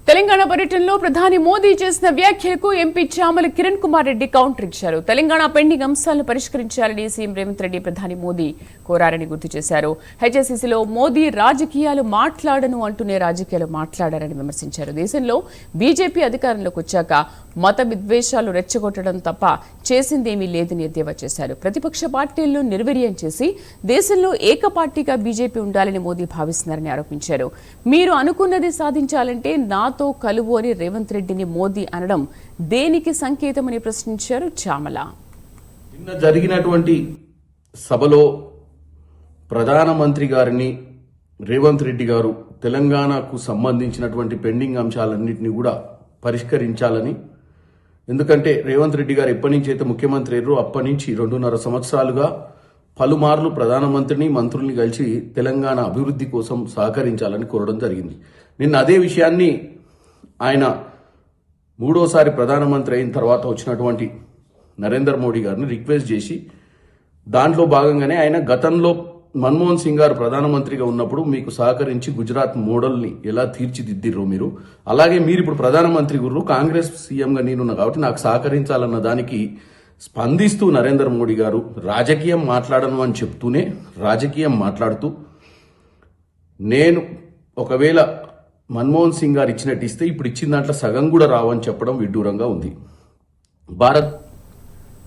తెలంగాణ పర్యటనలో ప్రధాని మోదీ చేసిన వ్యాఖ్యలకు ఎంపీ చామల కిరణ్ కుమార్ రెడ్డి కౌంటర్ ఇచ్చారు. తెలంగాణ పెండింగ్ అంశాలను పరిష్కరించాలని సీఎం రేవంత్ రెడ్డి ప్రధాని మోదీ కోరారని గుర్తు చేశారు. హెచ్ఎస్సీసీలో మోదీ రాజకీయాలు మాట్లాడను అంటూనే రాజకీయాలు మాట్లాడారని విమర్శించారు. దేశంలో బీజేపీ అధికారంలోకి వచ్చాక మత విద్వేషాలు రెచ్చగొట్టడం తప్ప చేసిందేమీ లేదని ఎద్దేవా చేశారు. ప్రతిపక్ష పార్టీలను నిర్వీర్యం చేసి దేశంలో ఏకపార్టీగా బీజేపీ ఉండాలని మోదీ భావిస్తున్నారని ఆరోపించారు. మీరు అనుకున్నది సాధించాలంటే నాతో కలువు అని రేవంత్ రెడ్డిని మోదీ అనడం దేనికి సంకేతమని ప్రశ్నించారు చామల. నిన్న జరిగినటువంటి సభలో ప్రధానమంత్రి గారిని రేవంత్ రెడ్డి గారు తెలంగాణకు సంబంధించినటువంటి పెండింగ్ అంశాలన్నింటినీ కూడా పరిష్కరించాలని, ఎందుకంటే రేవంత్ రెడ్డి గారు ఎప్పటి నుంచి అయితే ముఖ్యమంత్రి అయ్యారో అప్పటి నుంచి 2.5 సంవత్సరాలుగా పలుమార్లు ప్రధానమంత్రిని మంత్రుల్ని కలిసి తెలంగాణ అభివృద్ధి కోసం సహకరించాలని కోరడం జరిగింది. నిన్న అదే విషయాన్ని ఆయన మూడోసారి ప్రధానమంత్రి అయిన తర్వాత వచ్చినటువంటి నరేంద్ర మోడీ గారిని రిక్వెస్ట్ చేసి, దాంట్లో భాగంగానే ఆయన గతంలో మన్మోహన్ సింగ్ గారు ప్రధానమంత్రిగా ఉన్నప్పుడు మీకు సహకరించి గుజరాత్ మోడల్ని ఎలా తీర్చిదిద్దిర్రో మీరు, అలాగే మీరు ఇప్పుడు ప్రధానమంత్రి గురు కాంగ్రెస్ సీఎంగా నేనున్నా కాబట్టి నాకు సహకరించాలన్న దానికి స్పందిస్తూ నరేంద్ర మోడీ గారు రాజకీయం మాట్లాడను అని చెప్తూనే రాజకీయం మాట్లాడుతూ, నేను ఒకవేళ మన్మోహన్ సింగ్ గారు ఇచ్చినట్టు ఇస్తే ఇప్పుడు ఇచ్చిన దాంట్లో సగం కూడా రావని చెప్పడం విడ్డూరంగా ఉంది. భారత్